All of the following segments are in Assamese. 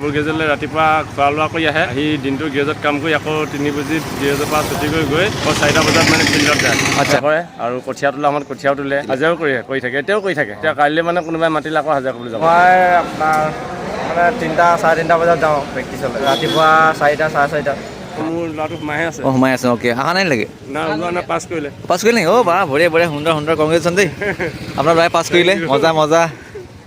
টেম্পু গেৰেজলৈ ৰাতিপুৱা খোৱা লোৱা কৰি আহে, আহি দিনটো গেৰেজত কাম কৰি আকৌ 3 বজাত গেৰেজৰ পৰা ছুটি কৰি গৈ আকৌ 4টা বজাত মানে ফিল্ডত যায়। আচ্ছা কৰে আৰু কঠীয়া তোলা সময়ত কঠীয়াও তোলে, হাজিৰাও কৰি থাকে, এতিয়াও কৰি থাকে। এতিয়া কাইলৈ মানে কোনোবাই মাতিলে আকৌ হাজিৰা কৰিবলৈ যাব। মই আপোনাৰ মানে 3টা 3:30 বজাত যাওঁ প্ৰেক্টিচলৈ, ৰাতিপুৱা 4টা 4:30। মোৰ ল'ৰাটো সোমাই আছে। সোমাই আছে, অ'কে। অহা নাই নেকি? না ওলোৱা নাই, পাছ কৰিলে। পাছ কৰিলে নেকি? বাহ, বঢ়িয়া সুন্দৰ কংগ্ৰেচুলেশ্যন দেই। আপোনাৰ ল'ৰাই পাছ কৰিলে,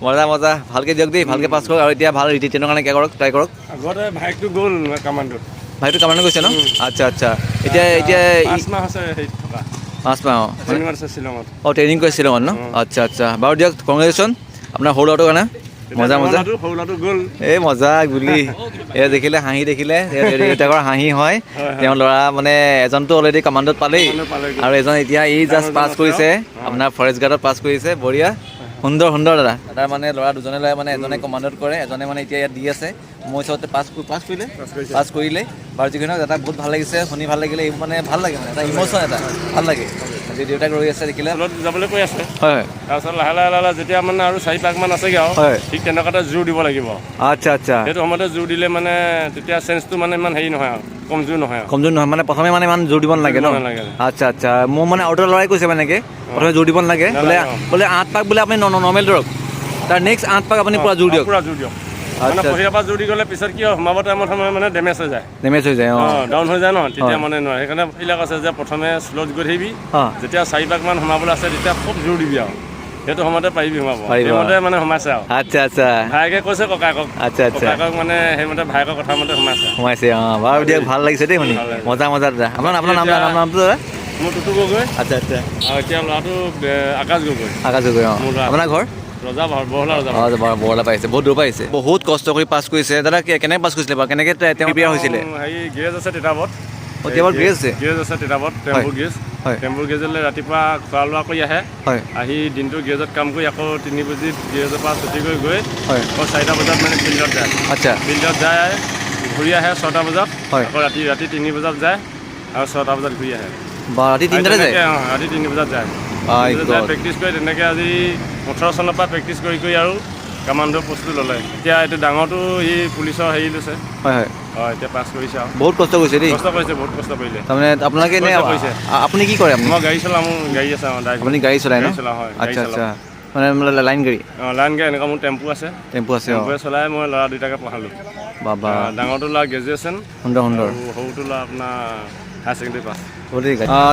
মজা ভালকৈ দিয়ক দেই, ভালকৈ পাছ কৰক আৰু এতিয়া ভাল ৰিটেনৰ কাৰণে ট্ৰাই কৰক। আগতে ভাইকটো গ'ল কামাণ্ডোত। ভাইটো কামাণ্ডো গৈছে ন? আচ্ছা। এতিয়া 5 মাহ আছে হেৰিত থকা। 5 মাহ ট্ৰেইনিঙত আছে শ্বিলঙত। ট্ৰেইনিং কৰিছে শ্বিলঙত ন? আচ্ছা। বাৰু দিয়ক, কংগ্ৰেচুলেশ্যন আপোনাৰ সৰু ল'ৰাটোৰ কাৰণে। মজা সৰু ল'ৰাটো গ'ল। এই মজা গুলি এয়া দেখিলে দেউতাকৰ হাঁহি হয়। তেওঁৰ ল'ৰা মানে এজনটো অলৰেডি কামাণ্ডোত পালেই আৰু এজন এতিয়া জাষ্ট পাছ কৰিছে, আপোনাৰ ফৰেষ্ট গাৰ্ডত পাছ কৰিছে। বঢ়িয়া, সুন্দৰ দাদা মানে ল'ৰা দুজনে ল'ৰাই মানে এজনে কমাণ্ডোত কৰে, এজনে মানে এতিয়া ইয়াত দি আছে। মই ওচৰতে পাছ কৰিলে বাৰু যিকোনো এটা বহুত ভাল লাগিছে, শুনি ভাল লাগিলে। এইবোৰ মানে ভাল লাগে, মানে এটা ইম'চন, এটা ভাল লাগে। আজি দেউতাক ৰৈ আছে দেখিলে, যাবলৈ কৈ আছে। হয়। তাৰপিছত লাহে যেতিয়া মানে আৰু 4 পাক মান আছেগৈ আৰু ঠিক তেনেকুৱাতে জোৰ দিব লাগিব। আচ্ছা। সেইটো সময়তে জোৰ দিলে মানে তেতিয়া চেঞ্জটো মানে ইমান হেৰি নহয় আৰু কমজোৰ নহয় মানে প্ৰথমে মানে ইমান জোৰ দিব নালাগে ন? আচ্ছা। মোৰ মানে আউটৰ ল'ৰাই কৈছে মানে কি প্ৰথমে জোৰ দিব নালাগে, বোলে 8 পাক বোলে আপুনি নৰ্মেল ধৰক, তাৰ নেক্সট 8 পাক আপুনি পুৰা জোৰ দিয়ক। মানে পহিলাৰ পৰা জোৰ দি গ'লে পিছত কি হয়, সোমাব টাইমত মানে ডেমেজ হৈ যায়, ডাউন হৈ যায় ন, তেতিয়া মানে নোৱাৰে। সেইকাৰণে এইবিলাক আছে যে প্ৰথমে শ্ল'ত গৈ থাকিবি, যেতিয়া 4 পাক মান সোমাবলৈ আছে তেতিয়া খুব জোৰ দিবি আৰু সেইটো সময়তে পাৰিবি সোমাব। সেইমতে মানে সোমাইছে আৰু। আচ্ছা। ভায়েকে কৈছে ককাকক মানে সেইমতে ভায়েকৰ কথা মতে সোমাইছে। বাৰু দিয়ক, ভাল লাগিছে দেই শুনি, মজা দাদা। আপোনাৰ নামটো দাদা? মোৰ টুটু গগৈ। আচ্ছা। আৰু এতিয়া ল'ৰাটো আকাশ গগৈ। আপোনাৰ ঘৰ? বৰলা পাইছে, বহুত দূৰ পাইছে, বহুত কষ্ট কৰি পাছ কৰিছে। দাদা কেনেকৈ পাছ কৰিছিলে বাৰু, কেনেকৈ তেওঁ প্ৰিপেয়াৰ হৈছিলে? হেৰি গেৰেজ আছে তিতাবৰত। গেৰেজ আছে তিতাবৰত, টেম্পু গেৰেজলৈ ৰাতিপুৱা খোৱা লোৱা কৰি আহে, আহি দিনটো গেৰেজত কাম কৰি আকৌ 3 বজাত গেৰেজৰ পৰা ছুটি কৰি গৈ আকৌ 4টা বজাত মানে ফিল্ডত যায়। আচ্ছা। ফিল্ডত যায়, ঘূৰি আহে 6টা বজাত, আকৌ ৰাতি 3 বজাত যায় আৰু 6টা বজাত ঘূৰি আহে। ৰাতি 3টাতে যায়? ৰাতি 3 বজাত যায়। প্ৰেক্টিচ কৰি তেনেকৈ আজি 18 চনৰ পৰা প্ৰেক্টিচ কৰি আৰু কামাণ্ডো প্ৰস্তুত ল'লে। এতিয়া এইটো ডাঙৰটো পুলিচৰ হেৰি লৈছে। হয়, এতিয়া পাছ কৰিছে আৰু। বহুত কষ্ট কৰিছে দেই। বহুত কষ্ট কৰিলে। তাৰমানে আপোনালোকে আপুনি কি কৰে? মই গাড়ী চলাওঁ, মোৰ গাড়ী আছে। আপুনি গাড়ী চলাই ন? আচ্ছা। মানে লাইন গাড়ী? লাইন গাড়ী, এনেকুৱা মোৰ টেম্পু আছে। টেম্পুৱে চলাই মই ল'ৰা দুটাকে পঢ়ালোঁ। ডাঙৰটো ল'ৰা গ্ৰেজুৱেশ্যন, সুন্দৰ। সৰুটো ল'ৰা আপোনাৰ হায়াৰ ছেকেণ্ডেৰী পাছ।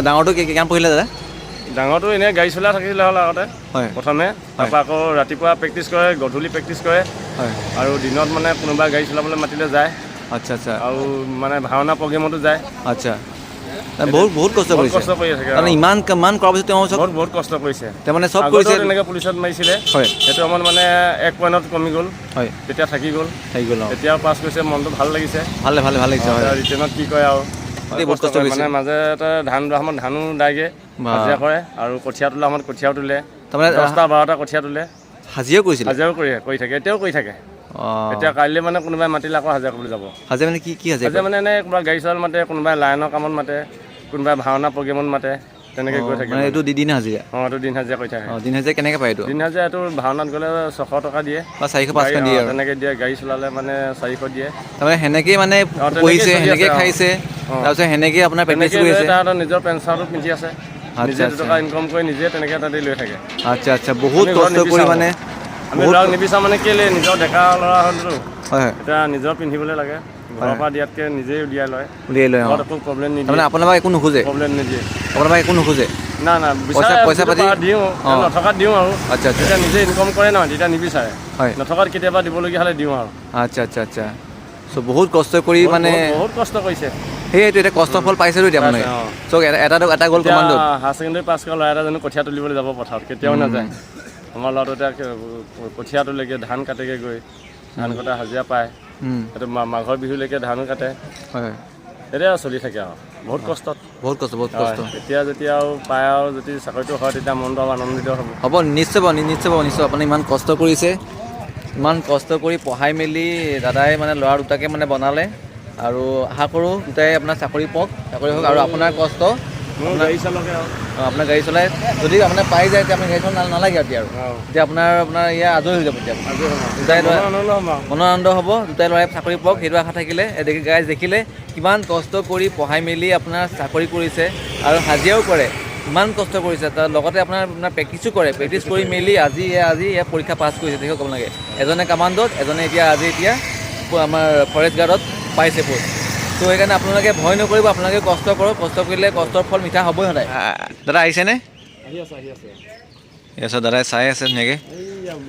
ডাঙৰটো কিমান পঢ়িলে দাদা? ডাঙৰটো এনেই গাড়ী চলাই থাকিলে হ'ল আগতে প্ৰথমে, তাৰপৰা আকৌ ৰাতিপুৱা প্ৰেক্টিচ কৰে, গধূলি প্ৰেক্টিচ কৰে আৰু দিনত মানে কোনোবা গাড়ী চলাবলৈ মাতিলে যায়। আচ্ছা। আৰু মানে ভাওনা প্ৰগ্ৰেমতো যায়। আচ্ছা। বহুত কষ্ট কৰি আছে। ইমান কৰাৰ পিছত তেওঁ বহুত কষ্ট কৰিছে। তাৰমানে চব কৰিছে। তেনেকৈ পুলিচত মাৰিছিলে, সেইটো সময়ত মানে 1 পইণ্টত কমি গ'ল, তেতিয়া থাকি গ'ল। এতিয়াও পাছ কৰিছে, মনটো ভাল লাগিছে। ভাল লাগিছে। ৰিটেনত কি কয় আৰু মানে মাজতে ধান ৰোৱা সময়ত ধানো দায়গে, হাজিৰা কৰে আৰু কঠীয়া তোলা সময়ত কঠীয়াও তোলে। তাৰমানে 10টা 12টা কঠীয়া তোলে, হাজিৰাও কৰি থাকে, এতিয়াও কৰি থাকে। এতিয়া কাইলৈ মানে কোনোবাই মাতিলে আকৌ হাজিৰা কৰিবলৈ যাব। হাজিৰা মানে কি হাজিৰা মানে এনে কোনোবাই গাড়ী চলাত মাতে, কোনোবাই লাইনৰ কামত মাতে, কোনোবাই ভাওনা প্ৰগ্ৰেমত মাতে, তেনেকৈ গৈ থাকে। এইটো দিন হাজিৰা? এইটো দিন হাজিৰা কৰি থাকে। দিন হাজিৰা কেনেকৈ পায় এইটো? দিন হাজিৰা এইটো ভাওনাত গ'লে 600 টকা দিয়ে, 400-500 দিয়ে, তেনেকৈ দিয়ে। গাড়ী চলালে মানে 400 দিয়ে। তাৰমানে সেনেকেই মানে পঢ়িছে, সেনেকৈ খাইছে, তাৰপিছত সেনেকৈ আপোনাৰ প্ৰেক্টিচ কৰিছে। তাহাঁতৰ নিজৰ পেণ্ট চাৰ্টো পিন্ধি আছে, নিজে 2 টকা ইনকাম কৰি নিজে তেনেকৈ তাতে লৈ থাকে। আচ্ছা। বহুত কষ্ট কৰি মানে আমি ল'ৰাক নিবিচাৰোঁ মানে কেলৈ, নিজৰ ডেকা ল'ৰা হ'লতো এতিয়া নিজৰ পিন্ধিবলৈ লাগে, ঘৰৰ পৰা দিয়াতকৈ নিজেই উলিয়াই লয়। একো প্ৰব্লেম নিদিয়ে। আপোনাৰ একো নোখোজে? প্ৰব্লেম নিদিয়ে। আপোনাৰ একো নোখোজে? না, পইচা পাতি দিওঁ, নথকাত দিওঁ আৰু। আচ্ছা। তেতিয়া নিজে ইনকাম কৰে নহয়, তেতিয়া নিবিচাৰে। নথকাত কেতিয়াবা দিবলগীয়া হ'লে দিওঁ আৰু। আচ্ছা। বহুত কষ্ট কৰি মানে বহুত কষ্ট কৰিছে। সেইটো এতিয়া কষ্টৰ ফল পাইছে এতিয়া মানে। এটা গ'ল কমাণ্ডোত। হায়াৰ ছেকেণ্ডেৰী পাছ কৰা ল'ৰা এটা জানো কঠীয়া তুলিবলৈ যাব পথাৰত? কেতিয়াও নাযায়। আমাৰ ল'ৰাটো এতিয়া কঠীয়া তোলেগৈ, ধান কাটেগৈ, গৈ ধান কটা হাজিৰা পায়। সেইটো মাঘৰ বিহুলৈকে ধানো কাটে। এতিয়া চলি থাকে আৰু বহুত কষ্টত। এতিয়া যেতিয়া আৰু পায় আৰু যদি চাকৰিটো হয় তেতিয়া মনটো আনন্দিত হ'ব। নিশ্চয় আপুনি ইমান কষ্ট কৰিছে, ইমান কষ্ট কৰি পঢ়াই মেলি দাদাই মানে ল'ৰা দুটাকে মানে বনালে আৰু আশা কৰোঁ দুটাই আপোনাৰ চাকৰি হওক আৰু আপোনাৰ কষ্ট মোৰ গাড়ী চলাকে আৰু আপোনাৰ গাড়ী চলাই যদি আপোনাৰ পাই যায় তেতিয়া আপুনি গাড়ীখন নালাগে এতিয়া আৰু এতিয়া আপোনাৰ ইয়াৰ আজৰি হৈ যাব এতিয়া দুটাই ল'ৰা মনৰ আনন্দ হ'ব দুটাই ল'ৰাই চাকৰি পাওক সেইটো আশা থাকিলে গাইজ দেখিলে কিমান কষ্ট কৰি পঢ়াই মেলি আপোনাৰ চাকৰি কৰিছে আৰু হাজিৰাও কৰে ইমান কষ্ট কৰিছে তাৰ লগতে আপোনাৰ প্ৰেক্টিছো কৰে প্ৰেক্টিছ কৰি মেলি আজি এয়া পৰীক্ষা পাছ কৰিছে দেখি ক'ব লাগে এজনে কামাণ্ডত এজনে এতিয়া আমাৰ ফৰেষ্ট গাৰ্ডত পাইছে পোষ্ট তো সেইকাৰণে আপোনালোকে ভয় নকৰিব আপোনালোকে কষ্ট কৰক কষ্ট কৰিলে কষ্টৰ ফল মিঠা হ'বই সদায় দাদা আহিছেনে আচ্ছা দাদাই চাই আছে ধুনীয়াকৈ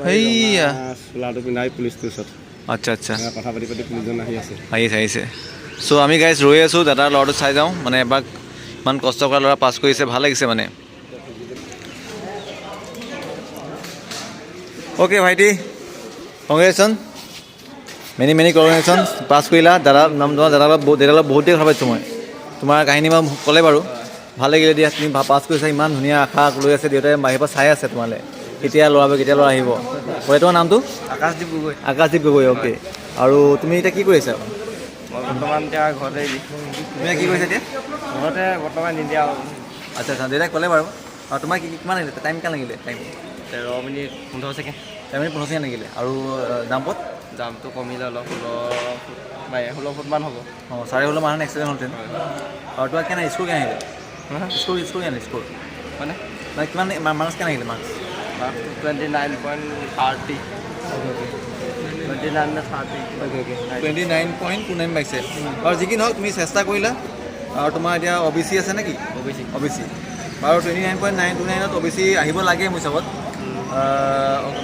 সেইয়া চোলাটো পিন্ধাই পুলিচটোৰ ওচৰত আচ্ছা আচ্ছা কথা পাতি পুলিচজন আহিছে চ' আমি গাইজ ৰৈ আছোঁ দাদাৰ ল'ৰাটো চাই যাওঁ মানে এবাৰ ইমান কষ্ট কৰা ল'ৰা পাছ কৰিছে ভাল লাগিছে মানে অ'কে ভাইটি কংগ্ৰেচুলেশ্যন মেনি কংগ্ৰেচুলেশ্যন পাছ কৰিলা দাদা নাম তোমাৰ দাদাৰ লগত বহুত দেৰি কথা পাতিছোঁ মই তোমাৰ কাহিনী মই ক'লে বাৰু ভাল লাগিলে দিয়া তুমি পাছ কৰিছা ইমান ধুনীয়া আশা লৈ আছে দেউতাই বাহিৰৰ পৰা চাই আছে তোমালৈ কেতিয়া ল'ৰা আহিব হয় তোমাৰ নামটো আকাশদ্বীপ গগৈ অ'কে আৰু তুমি এতিয়া কি কৰিছা মই বৰ্তমান এতিয়া ঘৰতে তুমি কি কৰিছা এতিয়া ঘৰতে বৰ্তমান নিদিয়া আচ্ছা দেউতাই ক'লে বাৰু আৰু তোমাৰ কিমান লাগিলে টাইম কিমান লাগিলে টাইম 13 মিনিট 15 ছেকেণ্ড 15 ছেকেণ্ড লাগিলে আৰু দামপত দামটো কমিলে অলপ 16 ফুটমান হ'ব 16.5 মান এক্সিডেণ্ট হ'লহেঁতেন আৰু তোমাৰ কেনে স্ক'ৰ কেনে আহিলে স্ক'ৰ কেনে স্ক'ৰ মানে কিমান মাৰ্কছ কেনে আহিলে মাৰ্কছ 29.30 29.29 পাইছে আৰু যি কি নহওক তুমি চেষ্টা কৰিলা আৰু তোমাৰ এতিয়া OBC আছে নেকি OBC বাৰু 29.929ত OBC আহিব লাগে মোৰ হিচাপত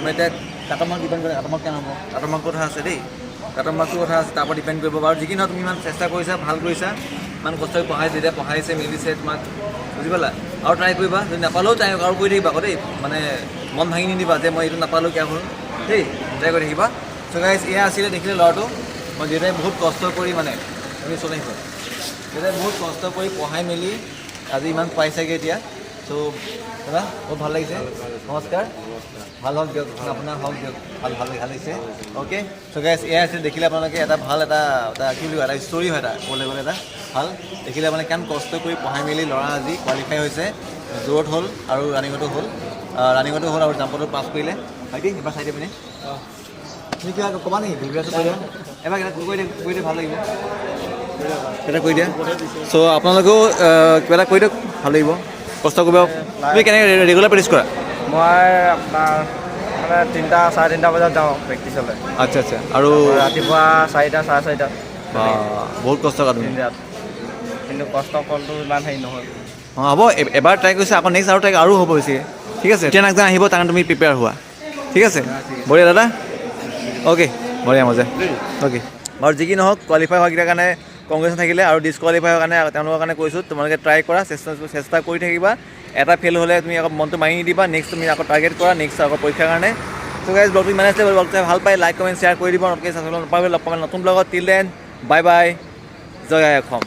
মানে এতিয়া কাটৰ মাৰ্ক ডিপেণ্ড কৰে কাটৰ মাৰ্ক কেনে হ'ব কাটৰ মাৰ্কৰ কথা আছে দেই কাটৰ মাৰ্কটোৰ কথা আছে তাৰ পৰা ডিপেণ্ড কৰিব বাৰু যি কি নহওক তুমি ইমান চেষ্টা কৰিছা ভাল কৰিছা ইমান কষ্ট কৰি যেতিয়া পঢ়াইছে মেলিছে তোমাক বুজি পালা আৰু ট্ৰাই কৰিবা যদি নাপালেও ট্ৰাই আৰু কৰি থাকিবা আকৌ দেই মানে মন ভাঙি নিদিবা যে মই এইটো নাপালোঁ কিয় হ'ল দেই ট্ৰাই কৰি থাকিবা চ' গাইজ এয়া আছিলে দেখিলে ল'ৰাটো মই দেউতাই বহুত কষ্ট কৰি মানে তুমি চলাই আহিবা দেউতাই বহুত কষ্ট কৰি পঢ়াই মেলি আজি ইমান পাইছেগৈ এতিয়া চ' দাদা বহুত ভাল লাগিছে নমস্কাৰ ভাল হওক দিয়ক আপোনাৰ হওক দিয়ক ভাল লাগিছে অ'কে চ' গাইজ এয়া আছিলে দেখিলে আপোনালোকে এটা ভাল এটা কি বুলি কয় এটা ষ্টৰি হয় এটা ক'বলৈ গ'লে এটা ভাল দেখিলে মানে কিমান কষ্ট কৰি পঢ়াই মেলি ল'ৰা আজি কোৱালিফাই হৈছে জোৰত হ'ল আৰু ৰানিঙতো হ'ল আৰু জাম্পতো পাছ কৰিলে ভাইটি এবাৰ চাই দিবনে তুমি কিবা ক'বা নেকি ভিডিঅ'টো কৈ দিয়া এবাৰ এটা কৈ দিয়া ভাল লাগিব এটা কৈ দিয়া চ' আপোনালোকেও কিবা এটা কৈ দিয়ক ভাল লাগিব কষ্ট কৰিব তুমি কেনেকৈ ৰেগুলাৰ প্ৰেক্টিছ কৰা মই আপোনাৰ মানে 3-3:30 বজাত যাওঁ প্ৰেক্টিচলৈ আচ্ছা আৰু ৰাতিপুৱা 4টা 4:30 বহুত কষ্ট কৰা তুমি কিন্তু কষ্ট ফলটো ইমান হেৰি নহয় হ'ব এবাৰ ট্ৰাই কৰিছে আকৌ নেক্সট আৰু ট্ৰাই আৰু হ'ব বেছিকৈ ঠিক আছে এতিয়া নাগজান আহিব তাৰ কাৰণে তুমি প্ৰিপেয়াৰ হোৱা ঠিক আছে বঢ়িয়া দাদা অ'কে বঢ়িয়া মজা অ'কে বাৰু যি কি নহওক কোৱালিফাই হোৱাকেইটাৰ কাৰণে কংগ্ৰেছন থাকিলে আৰু ডিছকোৱালিফাই হোৱাৰ কাৰণে তেওঁলোকৰ কাৰণে কৈছোঁ তোমালোকে ট্ৰাই কৰা চেষ্টা কৰি থাকিবা এটা ফেইল হ'লে তুমি আকৌ মনটো মাৰি নিদিবা নেক্সট তুমি আকৌ টাৰ্গেট কৰা নেক্সট আকৌ পৰীক্ষাৰ কাৰণে চ' গাইজ ব্লগটো ইমান আছিলে ব্লগটো ভাল পাই লাইক কমেণ্ট শ্বেয়াৰ কৰি দিব নতুনকৈ লগ পাব নতুন ব্লগত টিল দেন বাই জয় আই অসম